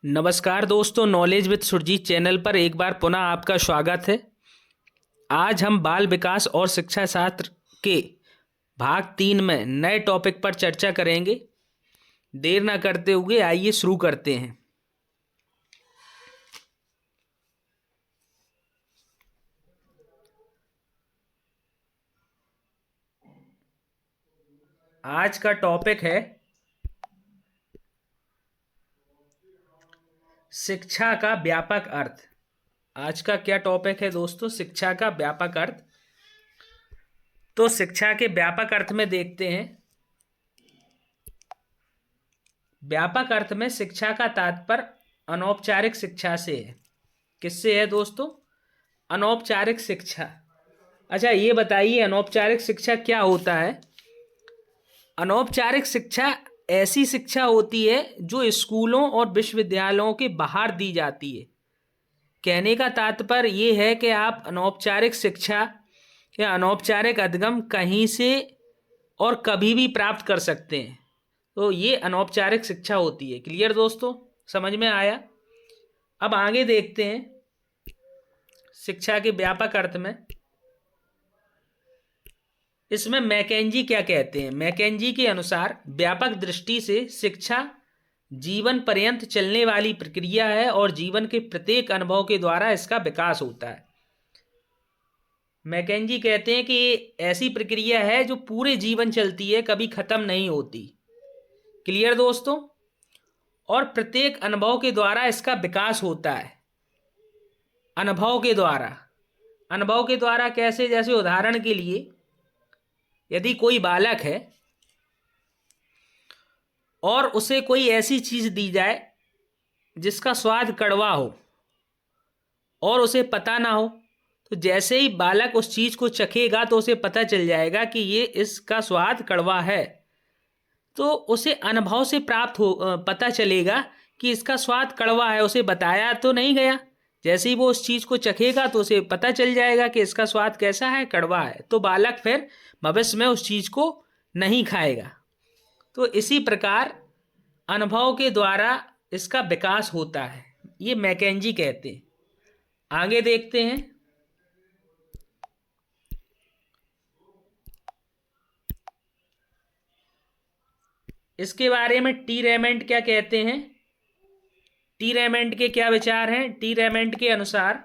नमस्कार दोस्तों, knowledge with Surjit channel पर एक बार पुनः आपका स्वागत है। आज हम बाल विकास और शिक्षा शास्त्र के भाग 3 में नए टॉपिक पर चर्चा करेंगे। देर न करते हुए आइए शुरू करते हैं। आज का टॉपिक है शिक्षा का व्यापक अर्थ। आज का क्या टॉपिक है दोस्तों? शिक्षा का व्यापक अर्थ। तो शिक्षा के व्यापक अर्थ में देखते हैं। व्यापक अर्थ में शिक्षा का तात्पर्य अनौपचारिक शिक्षा से है। किससे है दोस्तों? अनौपचारिक शिक्षा। अच्छा, ये बताइए अनौपचारिक शिक्षा क्या होता है? अनौपचारिक शिक्षा ऐसी शिक्षा होती है जो स्कूलों और विश्वविद्यालयों के बाहर दी जाती है। कहने का तात्पर्य ये है कि आप अनौपचारिक शिक्षा या अनौपचारिक अधिगम कहीं से और कभी भी प्राप्त कर सकते हैं। तो ये अनौपचारिक शिक्षा होती है। क्लियर दोस्तों? समझ में आया? अब आगे देखते हैं शिक्षा के व्यापक अर्थ में। इसमें मैकेंजी क्या कहते हैं? मैकेंजी के अनुसार व्यापक दृष्टि से शिक्षा जीवन पर्यंत चलने वाली प्रक्रिया है और जीवन के प्रत्येक अनुभव के द्वारा इसका विकास होता है। मैकेंजी कहते हैं कि ये ऐसी प्रक्रिया है जो पूरे जीवन चलती है, कभी खत्म नहीं होती। क्लियर दोस्तों? और प्रत्येक अनुभव के द्वारा इसका विकास होता है। अनुभव के द्वारा। अनुभव के द्वारा कैसे? जैसे उदाहरण के लिए, यदि कोई बालक है और उसे कोई ऐसी चीज दी जाए जिसका स्वाद कड़वा हो और उसे पता ना हो, तो जैसे ही बालक उस चीज को चखेगा तो उसे पता चल जाएगा कि ये इसका स्वाद कड़वा है। तो उसे अनुभव से प्राप्त हो पता चलेगा कि इसका स्वाद कड़वा है। उसे बताया तो नहीं गया। जैसे ही वो उस चीज को चखेगा तो उसे पता चल जाएगा कि इसका स्वाद कैसा है, कड़वा है। तो बालक फिर भविष्य में उस चीज को नहीं खाएगा। तो इसी प्रकार अनुभव के द्वारा इसका विकास होता है। ये मैकेंजी कहते हैं। आगे देखते हैं। इसके बारे में टी रेमंड क्या कहते हैं? टी रेमंड के क्या विचार हैं? टी रेमंड के अनुसार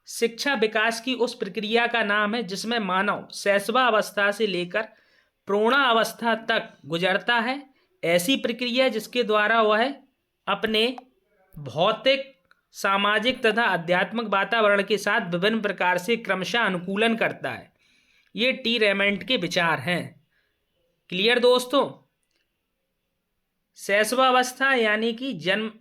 शिक्षा विकास की उस प्रक्रिया का नाम है जिसमें मानव शैशवावस्था से लेकर प्रौढ़ावस्था तक गुजरता है। ऐसी प्रक्रिया जिसके द्वारा वह अपने भौतिक, सामाजिक तथा आध्यात्मिक वातावरण के साथ विभिन्न प्रकार से क्रमशः अनुकूलन करता है। ये टी रेमंड के विचार हैं। क्लियर दोस्तों? शैशवावस्था यानी कि जन्म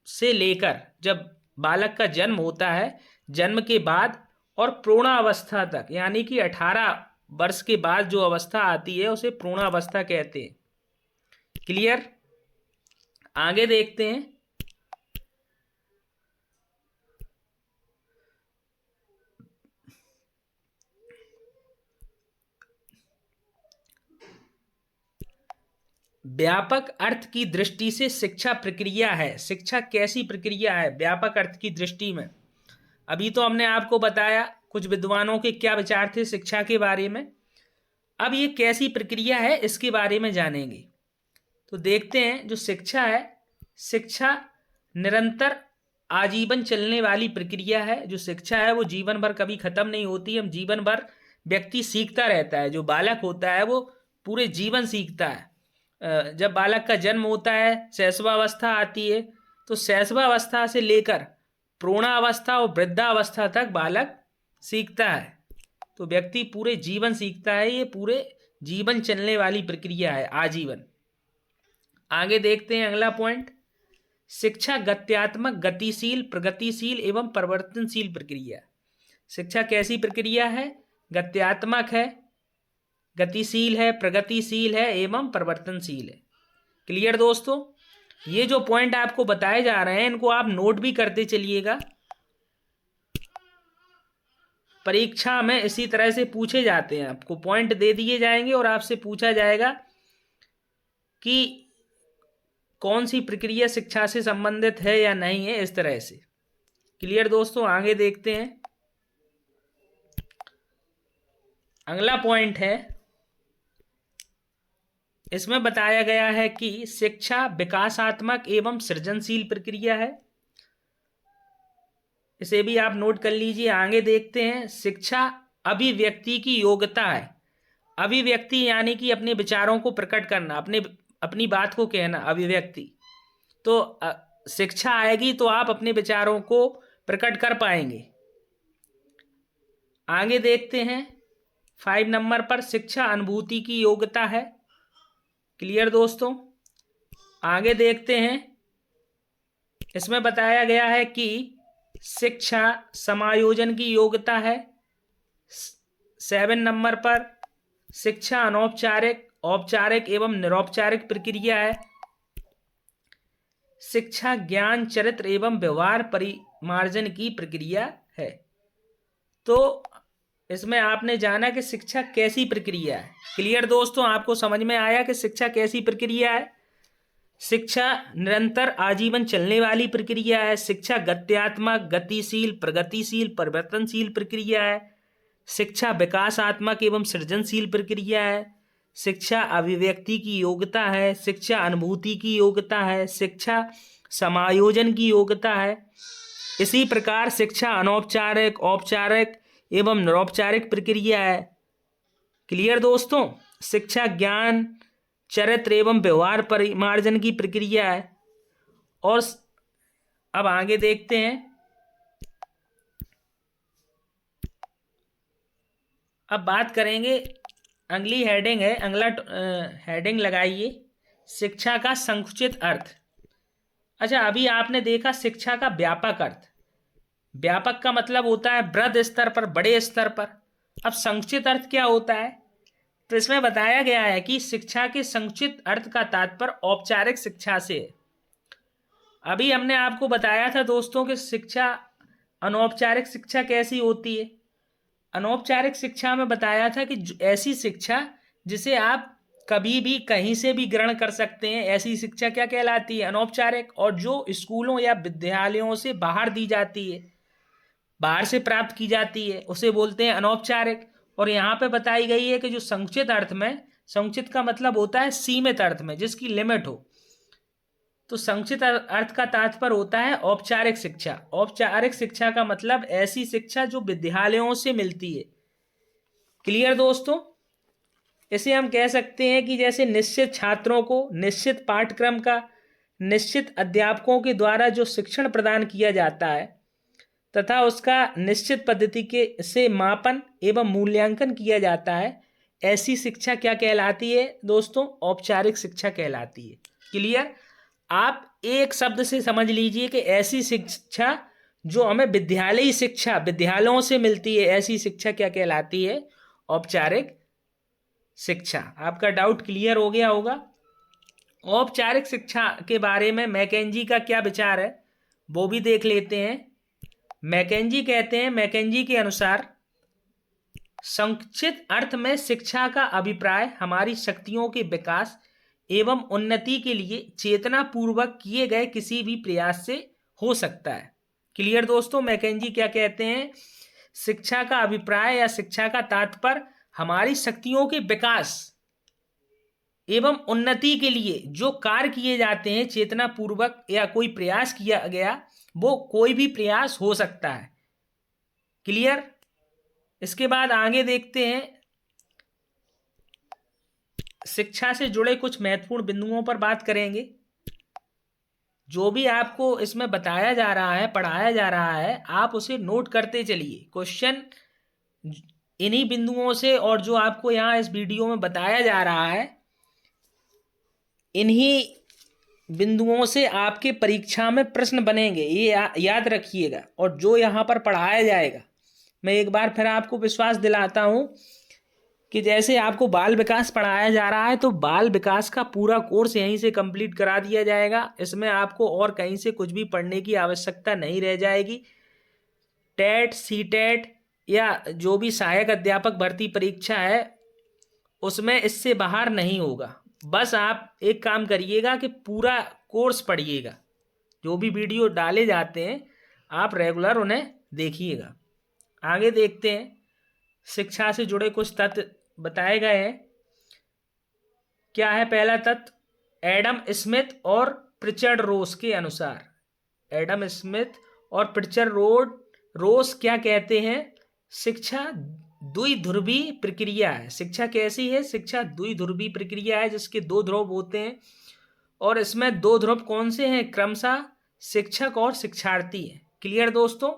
से लेकर, जब बालक का जन्म होता है, जन्म के बाद, और प्रौढ़ावस्था तक यानी कि 18 वर्ष के बाद जो अवस्था आती है उसे प्रौढ़ावस्था कहते हैं। क्लियर? आगे देखते हैं। व्यापक अर्थ की दृष्टि से शिक्षा प्रक्रिया है। शिक्षा कैसी प्रक्रिया है व्यापक अर्थ की दृष्टि में? अभी तो हमने आपको बताया कुछ विद्वानों के क्या विचार थे शिक्षा के बारे में। अब ये कैसी प्रक्रिया है इसके बारे में जानेंगे। तो देखते हैं, जो शिक्षा है, शिक्षा निरंतर आजीवन चलने वाली प्रक्रिया है। जो शिक्षा है वो जीवन भर कभी खत्म नहीं होती। हम जीवन भर व्यक्ति सीखता रहता है। जो बालक होता है वो पूरे जीवन सीखता है। जब बालक का जन्म होता है, शैशवावस्था आती है, तो शैशवावस्था से लेकर प्रौढ़ावस्था और वृद्धावस्था तक बालक सीखता है। तो व्यक्ति पूरे जीवन सीखता है। ये पूरे जीवन चलने वाली प्रक्रिया है, आजीवन। आगे देखते हैं अगला पॉइंट। शिक्षा गत्यात्मक, गतिशील, प्रगतिशील एवं परिवर्तनशील प्रक्रिया। शिक्षा कैसी प्रक्रिया है? गत्यात्मक है, गतिशील है, प्रगतिशील है एवं परिवर्तनशील है। क्लियर दोस्तों? ये जो पॉइंट आपको बताए जा रहे हैं इनको आप नोट भी करते चलिएगा। परीक्षा में इसी तरह से पूछे जाते हैं। आपको पॉइंट दे दिए जाएंगे और आपसे पूछा जाएगा कि कौन सी प्रक्रिया शिक्षा से संबंधित है या नहीं है, इस तरह से। क्लियर दोस्तों, आगे देखते हैं। अगला पॉइंट है, इसमें बताया गया है कि शिक्षा विकासात्मक एवं सृजनशील प्रक्रिया है। इसे भी आप नोट कर लीजिए। आगे देखते हैं, शिक्षा अभिव्यक्ति की योग्यता है। अभिव्यक्ति यानी कि अपने विचारों को प्रकट करना, अपनी बात को कहना, अभिव्यक्ति। तो शिक्षा आएगी तो आप अपने विचारों को प्रकट कर पाएंगे। आगे देखते हैं 5 नंबर पर, शिक्षा अनुभूति की योग्यता है। क्लियर दोस्तों, आगे देखते हैं। इसमें बताया गया है कि शिक्षा समायोजन की योग्यता है। 7 नंबर पर, शिक्षा अनौपचारिक, औपचारिक एवं निरौपचारिक प्रक्रिया है। शिक्षा ज्ञान, चरित्र एवं व्यवहार परिमार्जन की प्रक्रिया है। तो इसमें आपने जाना कि शिक्षा कैसी प्रक्रिया है। क्लियर दोस्तों, आपको समझ में आया कि शिक्षा कैसी प्रक्रिया है। शिक्षा निरंतर आजीवन चलने वाली प्रक्रिया है। शिक्षा गत्यात्मक, गतिशील, प्रगतिशील, परिवर्तनशील प्रक्रिया है। शिक्षा विकासात्मक एवं सृजनशील प्रक्रिया है। शिक्षा अभिव्यक्ति की योग्यता है। शिक्षा अनुभूति की योग्यता है। शिक्षा समायोजन की योग्यता है। इसी प्रकार शिक्षा अनौपचारिक, औपचारिक एवं निरौपचारिक प्रक्रिया है। क्लियर दोस्तों, शिक्षा ज्ञान, चरित्र एवं व्यवहार परिमार्जन की प्रक्रिया है। और अब आगे देखते हैं। अब बात करेंगे, अगली हेडिंग है, अगला हेडिंग लगाइए, शिक्षा का संकुचित अर्थ। अच्छा, अभी आपने देखा शिक्षा का व्यापक अर्थ। व्यापक का मतलब होता है बृहद स्तर पर, बड़े स्तर पर। अब संकुचित अर्थ क्या होता है? तो इसमें बताया गया है कि शिक्षा के संकुचित अर्थ का तात्पर्य औपचारिक शिक्षा से है। अभी हमने आपको बताया था दोस्तों कि शिक्षा, अनौपचारिक शिक्षा कैसी होती है। अनौपचारिक शिक्षा में बताया था कि ऐसी शिक्षा जिसे आप कभी भी कहीं से भी ग्रहण कर सकते हैं, ऐसी शिक्षा क्या कहलाती है? अनौपचारिक। और जो स्कूलों या विद्यालयों से बाहर दी जाती है, बाहर से प्राप्त की जाती है, उसे बोलते हैं अनौपचारिक। और यहाँ पे बताई गई है कि जो संकुचित अर्थ में, संकुचित का मतलब होता है सीमित अर्थ में, जिसकी लिमिट हो। तो संकुचित अर्थ का तात्पर्य होता है औपचारिक शिक्षा। औपचारिक शिक्षा का मतलब ऐसी शिक्षा जो विद्यालयों से मिलती है। क्लियर दोस्तों, इसे हम कह सकते हैं कि जैसे निश्चित छात्रों को निश्चित पाठ्यक्रम का निश्चित अध्यापकों के द्वारा जो शिक्षण प्रदान किया जाता है तथा उसका निश्चित पद्धति के से मापन एवं मूल्यांकन किया जाता है, ऐसी शिक्षा क्या कहलाती है दोस्तों? औपचारिक शिक्षा कहलाती है। क्लियर? आप एक शब्द से समझ लीजिए कि ऐसी शिक्षा जो हमें विद्यालयी शिक्षा, विद्यालयों से मिलती है, ऐसी शिक्षा क्या कहलाती है? औपचारिक शिक्षा। आपका डाउट क्लियर हो गया होगा। औपचारिक शिक्षा के बारे में मैकेंजी का क्या विचार है वो भी देख लेते हैं। मैकेंजी कहते हैं, मैकेंजी के अनुसार संकुचित अर्थ में शिक्षा का अभिप्राय हमारी शक्तियों के विकास एवं उन्नति के लिए चेतना पूर्वक किए गए किसी भी प्रयास से हो सकता है। क्लियर दोस्तों, मैकेंजी क्या कहते हैं? शिक्षा का अभिप्राय या शिक्षा का तात्पर्य हमारी शक्तियों के विकास एवं उन्नति के लिए जो कार्य किए जाते हैं चेतना पूर्वक या कोई प्रयास किया गया, वो कोई भी प्रयास हो सकता है। क्लियर? इसके बाद आगे देखते हैं, शिक्षा से जुड़े कुछ महत्वपूर्ण बिंदुओं पर बात करेंगे। जो भी आपको इसमें बताया जा रहा है, पढ़ाया जा रहा है, आप उसे नोट करते चलिए। क्वेश्चन इन्हीं बिंदुओं से और जो आपको यहाँ इस वीडियो में बताया जा रहा है, इन्हीं बिंदुओं से आपके परीक्षा में प्रश्न बनेंगे, ये याद रखिएगा। और जो यहाँ पर पढ़ाया जाएगा, मैं एक बार फिर आपको विश्वास दिलाता हूँ कि जैसे आपको बाल विकास पढ़ाया जा रहा है, तो बाल विकास का पूरा कोर्स यहीं से कंप्लीट करा दिया जाएगा। इसमें आपको और कहीं से कुछ भी पढ़ने की आवश्यकता नहीं रह जाएगी। टेट, सीटेट या जो भी सहायक अध्यापक भर्ती परीक्षा है, उसमें इससे बाहर नहीं होगा। बस आप एक काम करिएगा कि पूरा कोर्स पढ़िएगा, जो भी वीडियो डाले जाते हैं आप रेगुलर उन्हें देखिएगा। आगे देखते हैं, शिक्षा से जुड़े कुछ तथ्य बताए गए हैं। क्या है पहला तथ्य? एडम स्मिथ और प्रिचर्ड रोस के अनुसार, एडम स्मिथ और प्रिचर्ड रोस क्या कहते हैं? शिक्षा द्विध्रुवी प्रक्रिया है। शिक्षा कैसी है? शिक्षा द्विध्रुवी प्रक्रिया है जिसके दो ध्रुव होते हैं, और इसमें दो ध्रुव कौन से हैं? क्रमशः शिक्षक और शिक्षार्थी है। क्लियर दोस्तों?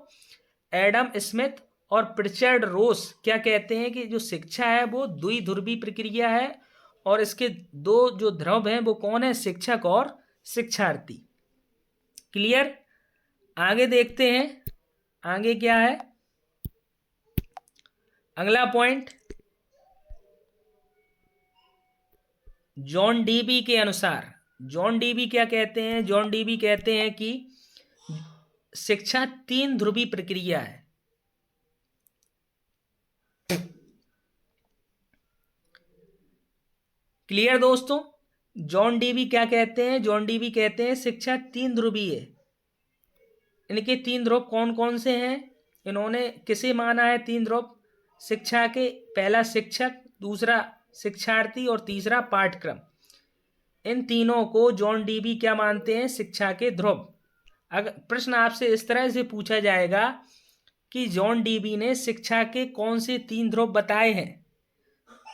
एडम स्मिथ और प्रिचर्ड रोस क्या कहते हैं कि जो शिक्षा है वो द्विध्रुवी प्रक्रिया है, और इसके दो जो ध्रुव हैं वो कौन है? शिक्षक और शिक्षार्थी। क्लियर? आगे देखते हैं, आगे क्या है अगला पॉइंट। जॉन डीबी के अनुसार, जॉन डीबी क्या कहते हैं? जॉन डीबी कहते हैं कि शिक्षा तीन ध्रुवी प्रक्रिया है। क्लियर दोस्तों? जॉन डीबी क्या कहते हैं? जॉन डीबी कहते हैं शिक्षा तीन ध्रुवी है। इनके तीन ध्रुव कौन कौन से हैं? इन्होंने किसे माना है तीन ध्रुव शिक्षा के? पहला शिक्षक, दूसरा शिक्षार्थी और तीसरा पाठ्यक्रम। इन तीनों को जॉन डीबी क्या मानते हैं? शिक्षा के ध्रुव। अगर प्रश्न आपसे इस तरह से पूछा जाएगा कि जॉन डीबी ने शिक्षा के कौन से तीन ध्रुव बताए हैं,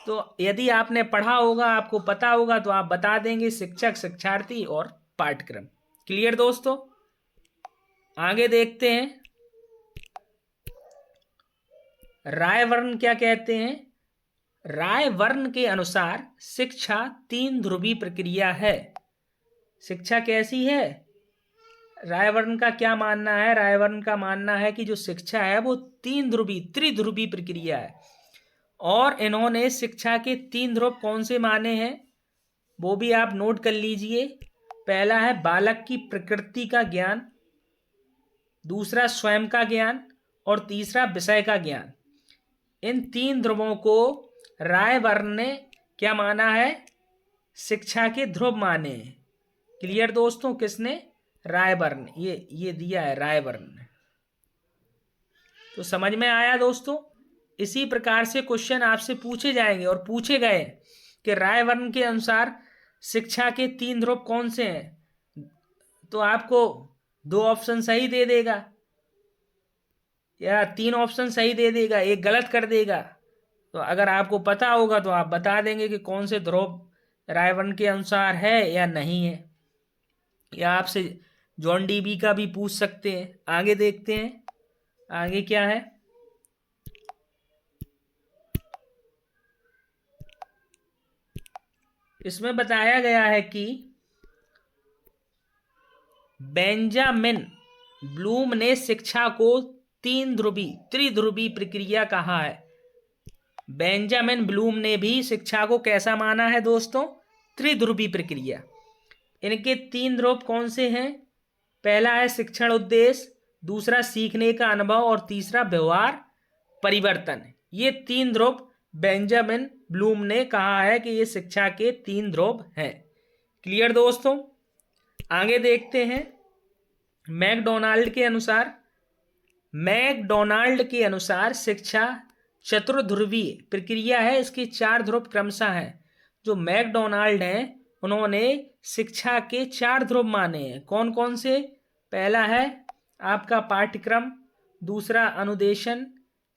तो यदि आपने पढ़ा होगा, आपको पता होगा, तो आप बता देंगे शिक्षक, शिक्षार्थी और पाठ्यक्रम। क्लियर दोस्तों? आगे देखते हैं, रायवर्न क्या कहते हैं? रायवर्न के अनुसार शिक्षा तीन ध्रुवी प्रक्रिया है। शिक्षा कैसी है? रायवर्न का क्या मानना है? रायवर्न का मानना है कि जो शिक्षा है वो तीन ध्रुवी, त्रिध्रुवी प्रक्रिया है। और इन्होंने शिक्षा के तीन ध्रुव कौन से माने हैं वो भी आप नोट कर लीजिए। पहला है बालक की प्रकृति का ज्ञान, दूसरा स्वयं का ज्ञान और तीसरा विषय का ज्ञान। इन तीन ध्रुवों को रायवर्न ने क्या माना है? शिक्षा के ध्रुव माने हैं। क्लियर दोस्तों? किसने? रायवर्न। ये दिया है रायवर्न ने। तो समझ में आया दोस्तों? इसी प्रकार से क्वेश्चन आपसे पूछे जाएंगे और पूछे गए कि रायवर्न के अनुसार शिक्षा के तीन ध्रुव कौन से हैं, तो आपको दो ऑप्शन सही दे देगा या तीन ऑप्शन सही दे देगा, एक गलत कर देगा। तो अगर आपको पता होगा तो आप बता देंगे कि कौन से ध्रुव रायवर्न के अनुसार है या नहीं है, या आपसे जॉन डीबी का भी पूछ सकते हैं। आगे देखते हैं, आगे क्या है। इसमें बताया गया है कि बेंजामिन ब्लूम ने शिक्षा को तीन ध्रुवी, त्रिध्रुवी प्रक्रिया कहा है। बेंजामिन ब्लूम ने भी शिक्षा को कैसा माना है दोस्तों? त्रिध्रुवी प्रक्रिया। इनके तीन ध्रुव कौन से हैं? पहला है शिक्षण उद्देश्य, दूसरा सीखने का अनुभव और तीसरा व्यवहार परिवर्तन। ये तीन ध्रुव बेंजामिन ब्लूम ने कहा है कि ये शिक्षा के तीन ध्रुव हैं। क्लियर दोस्तों? आगे देखते हैं, मैकडोनाल्ड के अनुसार शिक्षा चतुर्ध्रुवीय प्रक्रिया है। इसके चार ध्रुव क्रमशः हैं। जो मैकडोनाल्ड हैं उन्होंने शिक्षा के चार ध्रुव माने हैं। कौन कौन से? पहला है आपका पाठ्यक्रम, दूसरा अनुदेशन,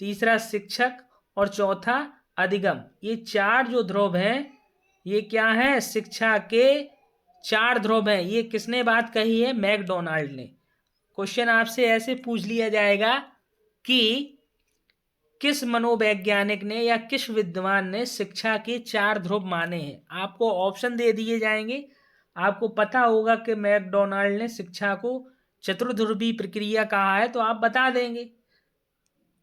तीसरा शिक्षक और चौथा अधिगम। ये चार जो ध्रुव हैं ये क्या है? शिक्षा के चार ध्रुव हैं। ये किसने बात कही है? मैकडोनाल्ड ने। क्वेश्चन आपसे ऐसे पूछ लिया जाएगा कि किस मनोवैज्ञानिक ने या किस विद्वान ने शिक्षा के चार ध्रुव माने हैं। आपको ऑप्शन दे दिए जाएंगे। आपको पता होगा कि मैकडोनाल्ड ने शिक्षा को चतुर्ध्रुवी प्रक्रिया कहा है तो आप बता देंगे,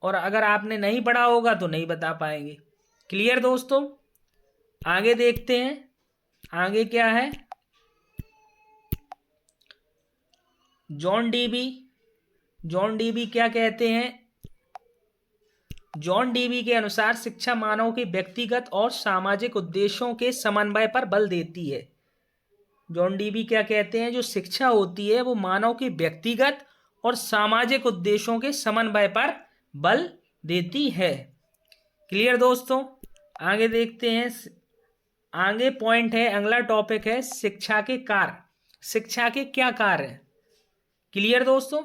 और अगर आपने नहीं पढ़ा होगा तो नहीं बता पाएंगे। क्लियर दोस्तों? आगे देखते हैं, आगे क्या है। जॉन डीबी क्या कहते हैं? जॉन डीवी के अनुसार शिक्षा मानव के व्यक्तिगत और सामाजिक उद्देश्यों के समन्वय पर बल देती है। जॉन डीवी क्या कहते हैं, जो शिक्षा होती है वो मानव के व्यक्तिगत और सामाजिक उद्देश्यों के समन्वय पर बल देती है। क्लियर दोस्तों, आगे देखते हैं। आगे पॉइंट है, अगला टॉपिक है शिक्षा के कार्य। शिक्षा के क्या कार्य हैं? क्लियर दोस्तों,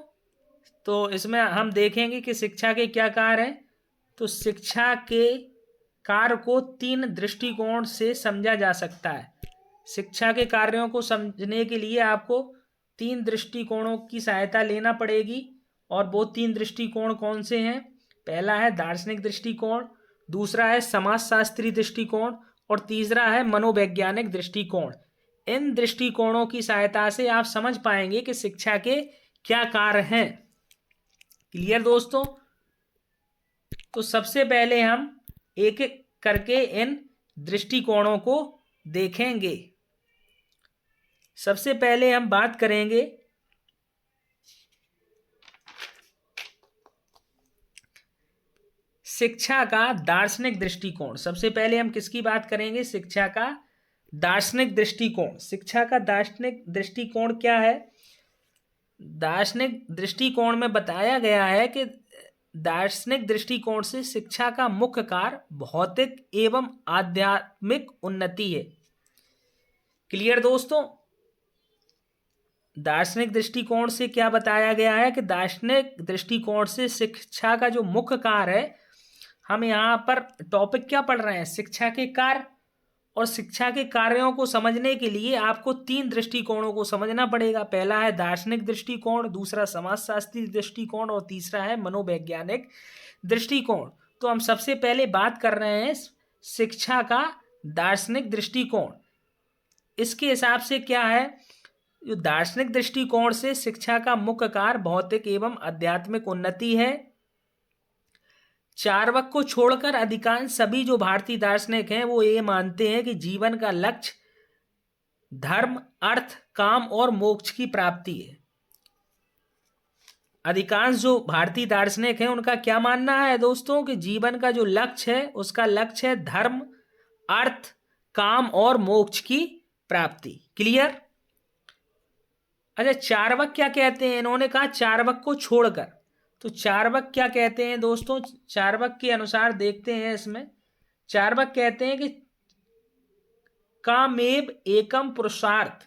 तो इसमें हम देखेंगे कि शिक्षा के क्या कार्य हैं। तो शिक्षा के कार्य को 3 दृष्टिकोण से समझा जा सकता है। शिक्षा के कार्यों को समझने के लिए आपको 3 दृष्टिकोणों की सहायता लेना पड़ेगी। और वो 3 दृष्टिकोण कौन से हैं? पहला है दार्शनिक दृष्टिकोण, दूसरा है समाजशास्त्री दृष्टिकोण और तीसरा है मनोवैज्ञानिक दृष्टिकोण। इन दृष्टिकोणों की सहायता से आप समझ पाएंगे कि शिक्षा के क्या कार्य हैं। क्लियर दोस्तों, तो सबसे पहले हम एक एक करके इन दृष्टिकोणों को देखेंगे। सबसे पहले हम बात करेंगे शिक्षा का दार्शनिक दृष्टिकोण। सबसे पहले हम किसकी बात करेंगे? शिक्षा का दार्शनिक दृष्टिकोण। शिक्षा का दार्शनिक दृष्टिकोण क्या है? दार्शनिक दृष्टिकोण में बताया गया है कि दार्शनिक दृष्टिकोण से शिक्षा का मुख्य कार्य भौतिक एवं आध्यात्मिक उन्नति है। क्लियर दोस्तों, दार्शनिक दृष्टिकोण से क्या बताया गया है कि दार्शनिक दृष्टिकोण से शिक्षा का जो मुख्य कार्य है, हम यहाँ पर टॉपिक क्या पढ़ रहे हैं? शिक्षा के कार्य। और शिक्षा के कार्यों को समझने के लिए आपको 3 दृष्टिकोणों को समझना पड़ेगा। पहला है दार्शनिक दृष्टिकोण, दूसरा समाजशास्त्री दृष्टिकोण और तीसरा है मनोवैज्ञानिक दृष्टिकोण। तो हम सबसे पहले बात कर रहे हैं शिक्षा का दार्शनिक दृष्टिकोण। इसके हिसाब से क्या है, जो दार्शनिक दृष्टिकोण से शिक्षा का मुख्य कार्य भौतिक एवं आध्यात्मिक उन्नति है। चार्वाक को छोड़कर अधिकांश सभी जो भारतीय दार्शनिक हैं वो ये मानते हैं कि जीवन का लक्ष्य धर्म, अर्थ, काम और मोक्ष की प्राप्ति है। अधिकांश जो भारतीय दार्शनिक हैं उनका क्या मानना है दोस्तों कि जीवन का जो लक्ष्य है उसका लक्ष्य है धर्म, अर्थ, काम और मोक्ष की प्राप्ति। क्लियर? अच्छा, चार्वाक क्या कहते हैं? इन्होंने कहा चार्वाक को छोड़कर। तो चार्वाक क्या कहते हैं दोस्तों? चार्वाक के अनुसार देखते हैं इसमें। चार्वाक कहते हैं कि कामेव एकम पुरुषार्थ।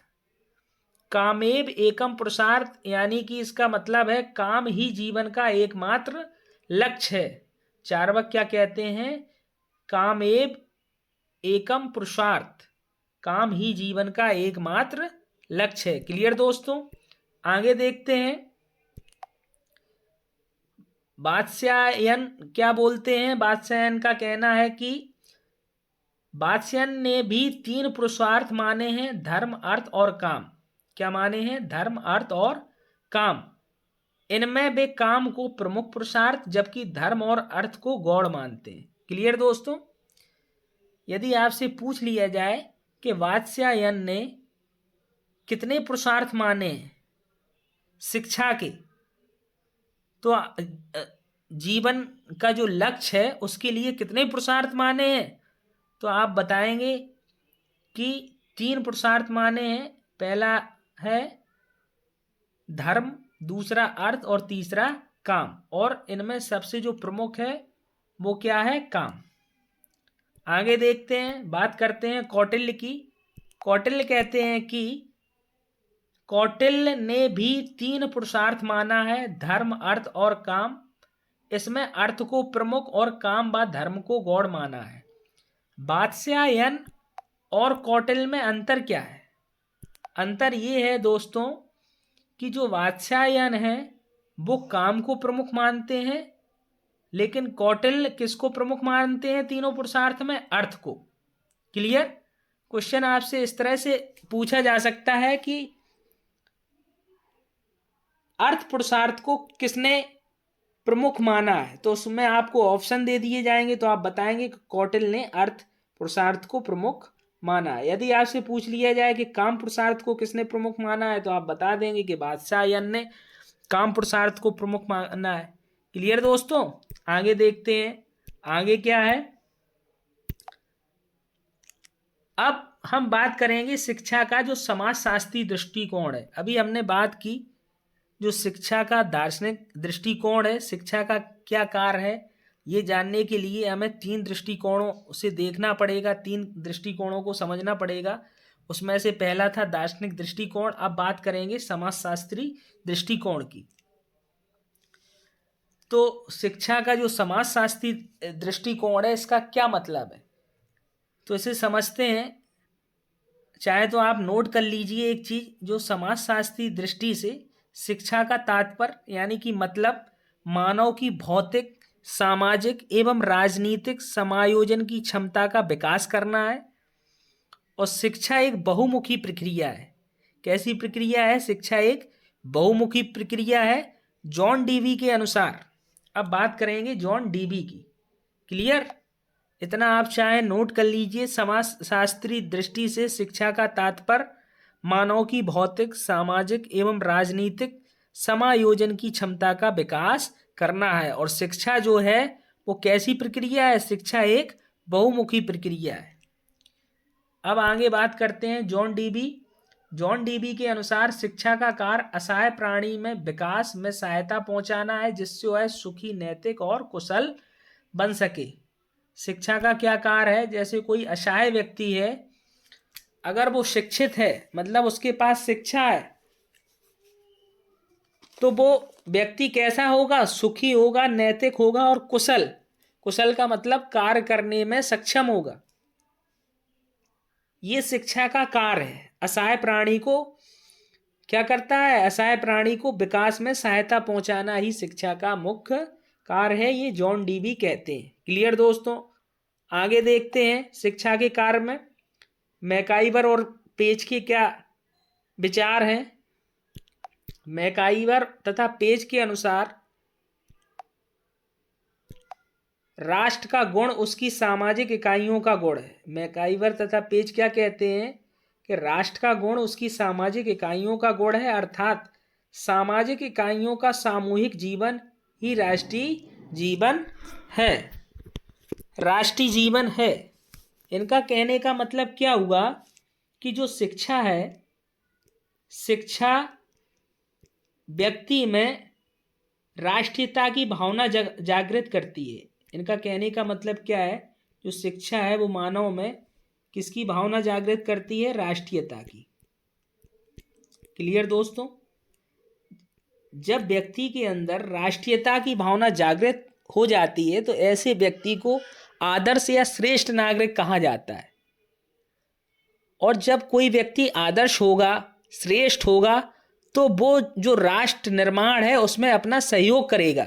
कामेव एकम पुरुषार्थ यानी कि इसका मतलब है काम ही जीवन का एकमात्र लक्ष्य है। चार्वाक क्या कहते हैं? कामेव एकम पुरुषार्थ, काम ही जीवन का एकमात्र लक्ष्य है। क्लियर दोस्तों, आगे देखते हैं। वात्स्यायन क्या बोलते हैं? वात्स्यायन का कहना है कि वात्स्यायन ने भी 3 पुरुषार्थ माने हैं, धर्म, अर्थ और काम। क्या माने हैं? धर्म, अर्थ और काम। इनमें वे काम को प्रमुख पुरुषार्थ जबकि धर्म और अर्थ को गौण मानते हैं। क्लियर दोस्तों, यदि आपसे पूछ लिया जाए कि वात्स्यायन ने कितने पुरुषार्थ माने हैं शिक्षा के, तो जीवन का जो लक्ष्य है उसके लिए कितने पुरुषार्थ माने हैं, तो आप बताएंगे कि 3 पुरुषार्थ माने हैं। पहला है धर्म, दूसरा अर्थ और तीसरा काम। और इनमें सबसे जो प्रमुख है वो क्या है? काम। आगे देखते हैं, बात करते हैं कौटिल्य की। कौटिल्य कहते हैं कि कौटिल्य ने भी 3 पुरुषार्थ माना है, धर्म, अर्थ और काम। इसमें अर्थ को प्रमुख और काम व धर्म को गौण माना है। वात्स्यायन और कौटिल्य में अंतर क्या है? अंतर ये है दोस्तों कि जो वात्स्यायन है वो काम को प्रमुख मानते हैं, लेकिन कौटिल्य किसको प्रमुख मानते हैं तीनों पुरुषार्थ में? अर्थ को। क्लियर? क्वेश्चन आपसे इस तरह से पूछा जा सकता है कि अर्थ पुरुषार्थ को किसने प्रमुख माना है, तो उसमें आपको ऑप्शन दे दिए जाएंगे, तो आप बताएंगे कि कौटिल्य ने अर्थ पुरुषार्थ को प्रमुख माना है। यदि आपसे पूछ लिया जाए कि काम पुरुषार्थ को किसने प्रमुख माना है, तो आप बता देंगे कि वात्स्यायन ने काम पुरुषार्थ को प्रमुख माना है। क्लियर दोस्तों, आगे देखते हैं। आगे क्या है, अब हम बात करेंगे शिक्षा का जो समाजशास्त्री दृष्टिकोण है। अभी हमने बात की जो शिक्षा का दार्शनिक दृष्टिकोण है, शिक्षा का क्या कार्य है, ये जानने के लिए हमें तीन दृष्टिकोणों से देखना पड़ेगा, तीन दृष्टिकोणों को समझना पड़ेगा। उसमें से पहला था दार्शनिक दृष्टिकोण। अब बात करेंगे समाजशास्त्री दृष्टिकोण की। तो शिक्षा का जो समाजशास्त्री दृष्टिकोण है, इसका क्या मतलब है, तो इसे समझते हैं। चाहे तो आप नोट कर लीजिए एक चीज, जो समाजशास्त्री दृष्टि से शिक्षा का तात्पर्य यानी कि मतलब मानव की भौतिक, सामाजिक एवं राजनीतिक समायोजन की क्षमता का विकास करना है। और शिक्षा एक बहुमुखी प्रक्रिया है। कैसी प्रक्रिया है, शिक्षा एक बहुमुखी प्रक्रिया है जॉन डीवी के अनुसार। अब बात करेंगे जॉन डीवी की। क्लियर, इतना आप चाहे नोट कर लीजिए। समाजशास्त्री दृष्टि से शिक्षा का तात्पर्य मानव की भौतिक, सामाजिक एवं राजनीतिक समायोजन की क्षमता का विकास करना है। और शिक्षा जो है वो कैसी प्रक्रिया है, शिक्षा एक बहुमुखी प्रक्रिया है। अब आगे बात करते हैं जॉन डीवी। जॉन डीवी के अनुसार शिक्षा का कार्य असहाय प्राणी में विकास में सहायता पहुंचाना है, जिससे वह सुखी, नैतिक और कुशल बन सके। शिक्षा का क्या कार्य है, जैसे कोई असहाय व्यक्ति है, अगर वो शिक्षित है मतलब उसके पास शिक्षा है, तो वो व्यक्ति कैसा होगा, सुखी होगा, नैतिक होगा और कुशल। कुशल का मतलब कार्य करने में सक्षम होगा। ये शिक्षा का कार्य है। असहाय प्राणी को क्या करता है, असहाय प्राणी को विकास में सहायता पहुंचाना ही शिक्षा का मुख्य कार्य है, ये जॉन डीवी कहते हैं। क्लियर दोस्तों, आगे देखते हैं शिक्षा के कार्य में मैकाइवर और पेज के क्या विचार हैं। मैकाइवर तथा पेज के अनुसार राष्ट्र का गुण उसकी सामाजिक इकाइयों का गुण है। मैकाइवर तथा पेज क्या कहते हैं कि राष्ट्र का गुण उसकी सामाजिक इकाइयों का गुण है, अर्थात सामाजिक इकाइयों का सामूहिक जीवन ही राष्ट्रीय जीवन है। राष्ट्रीय जीवन है, इनका कहने का मतलब क्या हुआ कि जो शिक्षा है, शिक्षा व्यक्ति में राष्ट्रीयता की भावना जागृत करती है। इनका कहने का मतलब क्या है, जो शिक्षा है वो मानव में किसकी भावना जागृत करती है, राष्ट्रीयता की। क्लियर दोस्तों, जब व्यक्ति के अंदर राष्ट्रीयता की भावना जागृत हो जाती है तो ऐसे व्यक्ति को आदर्श या श्रेष्ठ नागरिक कहा जाता है। और जब कोई व्यक्ति आदर्श होगा, श्रेष्ठ होगा, तो वो जो राष्ट्र निर्माण है उसमें अपना सहयोग करेगा।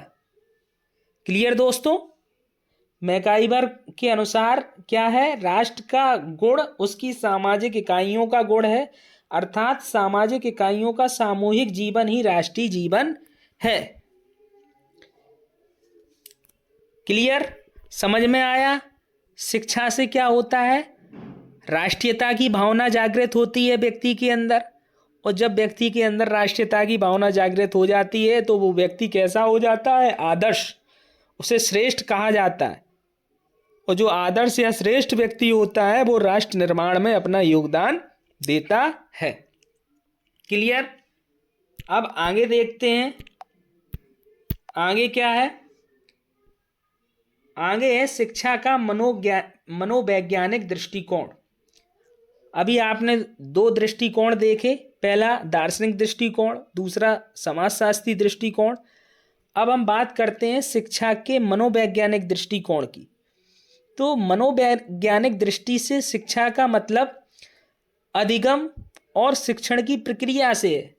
क्लियर दोस्तों, मैकाइवर के अनुसार क्या है, राष्ट्र का गुण उसकी सामाजिक इकाइयों का गुण है, अर्थात सामाजिक इकाइयों का सामूहिक जीवन ही राष्ट्रीय जीवन है। क्लियर, समझ में आया। शिक्षा से क्या होता है, राष्ट्रीयता की भावना जागृत होती है व्यक्ति के अंदर। और जब व्यक्ति के अंदर राष्ट्रीयता की भावना जागृत हो जाती है तो वो व्यक्ति कैसा हो जाता है, आदर्श, उसे श्रेष्ठ कहा जाता है। और जो आदर्श या श्रेष्ठ व्यक्ति होता है वो राष्ट्र निर्माण में अपना योगदान देता है। क्लियर, अब आगे देखते हैं। आगे क्या है, आगे है शिक्षा का मनोवैज्ञानिक दृष्टिकोण। अभी आपने दो दृष्टिकोण देखे, पहला दार्शनिक दृष्टिकोण, दूसरा समाजशास्त्री दृष्टिकोण। अब हम बात करते हैं शिक्षा के मनोवैज्ञानिक दृष्टिकोण की। तो मनोवैज्ञानिक दृष्टि से शिक्षा का मतलब अधिगम और शिक्षण की प्रक्रिया से है।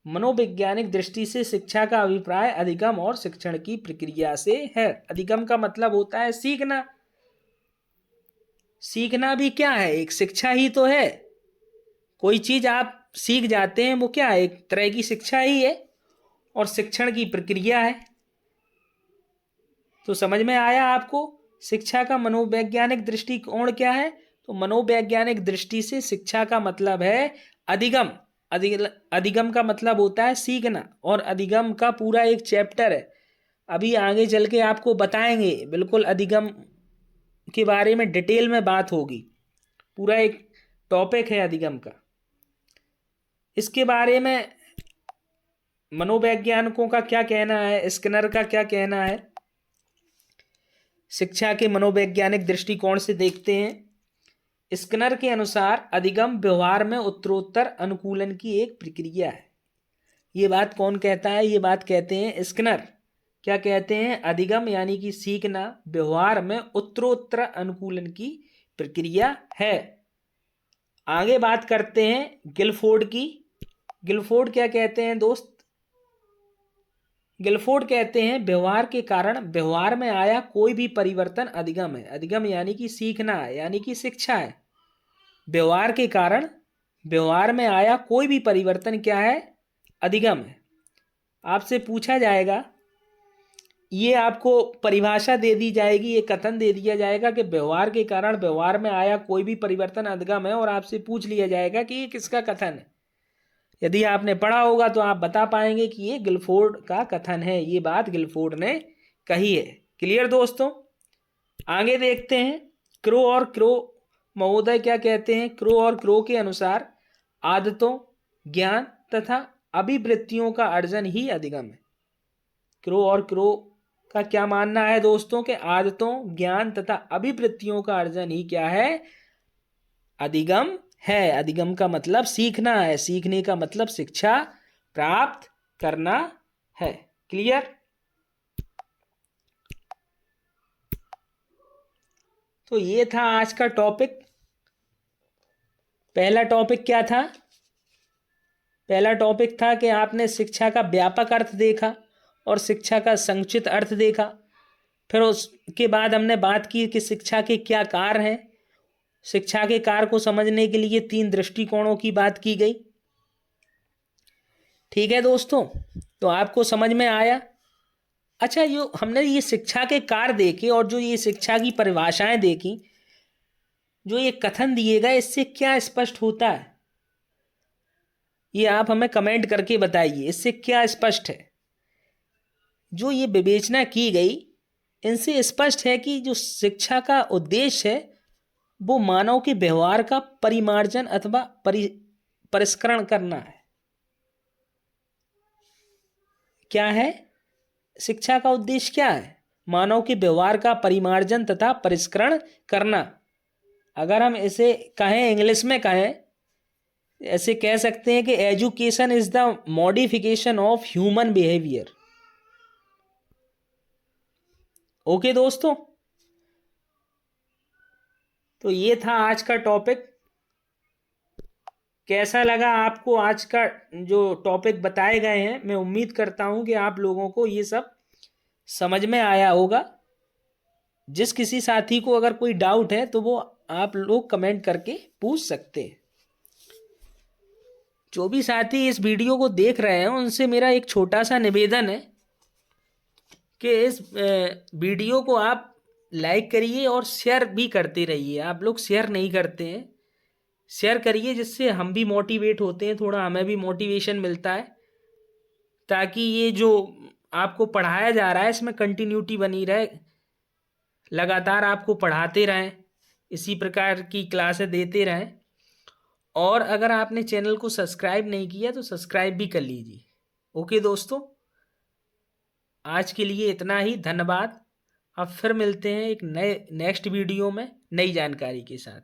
मनोवैज्ञानिक दृष्टि से शिक्षा का अभिप्राय अधिगम और शिक्षण की प्रक्रिया से है। अधिगम का मतलब होता है सीखना। सीखना भी क्या है, एक शिक्षा ही तो है। कोई चीज आप सीख जाते हैं वो क्या है, एक तरह की शिक्षा ही है। और शिक्षण की प्रक्रिया है। तो समझ में आया आपको शिक्षा का मनोवैज्ञानिक दृष्टिकोण क्या है। तो मनोवैज्ञानिक दृष्टि से शिक्षा का मतलब है अधिगम। अधिगम का मतलब होता है सीखना। और अधिगम का पूरा एक चैप्टर है, अभी आगे चल के आपको बताएंगे, बिल्कुल अधिगम के बारे में डिटेल में बात होगी, पूरा एक टॉपिक है अधिगम का। इसके बारे में मनोवैज्ञानिकों का क्या कहना है, स्किनर का क्या कहना है, शिक्षा के मनोवैज्ञानिक दृष्टिकोण से देखते हैं। स्किनर के अनुसार अधिगम व्यवहार में उत्तरोत्तर अनुकूलन की एक प्रक्रिया है। ये बात कौन कहता है? ये बात कहते हैं स्किनर। क्या कहते हैं? अधिगम यानी कि सीखना व्यवहार में उत्तरोत्तर अनुकूलन की प्रक्रिया है। आगे बात करते हैं गिलफोर्ड की। गिलफोर्ड क्या कहते हैं दोस्त? गिलफोर्ड कहते हैं व्यवहार के कारण व्यवहार में आया कोई भी परिवर्तन अधिगम है। अधिगम यानी कि सीखना है, यानी कि शिक्षा है। व्यवहार के कारण व्यवहार में आया कोई भी परिवर्तन क्या है? अधिगम है। आपसे पूछा जाएगा, ये आपको परिभाषा दे दी जाएगी, ये कथन दे दिया जाएगा कि व्यवहार के कारण व्यवहार में आया कोई भी परिवर्तन अधिगम है, और आपसे पूछ लिया जाएगा कि ये किसका कथन है। यदि आपने पढ़ा होगा तो आप बता पाएंगे कि ये गिलफोर्ड का कथन है, ये बात गिलफोर्ड ने कही है। क्लियर दोस्तों? आगे देखते हैं क्रो और क्रो महोदय क्या कहते हैं। क्रो और क्रो के अनुसार आदतों, ज्ञान तथा अभिवृत्तियों का अर्जन ही अधिगम है। क्रो और क्रो का क्या मानना है दोस्तों कि आदतों, ज्ञान तथा अभिवृत्तियों का अर्जन ही क्या है? अधिगम है। अधिगम का मतलब सीखना है, सीखने का मतलब शिक्षा प्राप्त करना है। क्लियर? तो ये था आज का टॉपिक। पहला टॉपिक क्या था? पहला टॉपिक था कि आपने शिक्षा का व्यापक अर्थ देखा और शिक्षा का संक्षिप्त अर्थ देखा। फिर उसके बाद हमने बात की कि शिक्षा के क्या कार्य हैं। शिक्षा के कार्य को समझने के लिए 3 दृष्टिकोणों की बात की गई। ठीक है दोस्तों, तो आपको समझ में आया? अच्छा, जो हमने ये शिक्षा के कार्य देखे और जो ये शिक्षा की परिभाषाएं देखी, जो ये कथन दिए गए, इससे क्या स्पष्ट होता है? ये आप हमें कमेंट करके बताइए, इससे क्या स्पष्ट है? जो ये विवेचना की गई, इनसे स्पष्ट है कि जो शिक्षा का उद्देश्य है वो मानव के व्यवहार का परिमार्जन अथवा परिष्करण करना है। क्या है? शिक्षा का उद्देश्य क्या है? मानव के व्यवहार का परिमार्जन तथा परिष्करण करना। अगर हम इसे कहें, इंग्लिश में कहें, ऐसे कह सकते हैं कि education is the modification of human behaviour. Okay दोस्तों, तो ये था आज का टॉपिक। कैसा लगा आपको आज का जो टॉपिक बताए गए हैं? मैं उम्मीद करता हूं कि आप लोगों को ये सब समझ में आया होगा। जिस किसी साथी को अगर कोई डाउट है तो वो आप लोग कमेंट करके पूछ सकते हैं। जो भी साथी इस वीडियो को देख रहे हैं उनसे मेरा एक छोटा सा निवेदन है कि इस वीडियो को आप लाइक करिए और शेयर भी करते रहिए। आप लोग शेयर नहीं करते हैं, शेयर करिए, जिससे हम भी मोटिवेट होते हैं, थोड़ा हमें भी मोटिवेशन मिलता है, ताकि ये जो आपको पढ़ाया जा रहा है इसमें कंटिन्यूटी बनी रहे, लगातार आपको पढ़ाते रहें, इसी प्रकार की क्लासें देते रहें। और अगर आपने चैनल को सब्सक्राइब नहीं किया तो सब्सक्राइब भी कर लीजिए। ओके दोस्तों, आज के लिए इतना ही। धन्यवाद। अब फिर मिलते हैं एक नए नेक्स्ट वीडियो में नई जानकारी के साथ।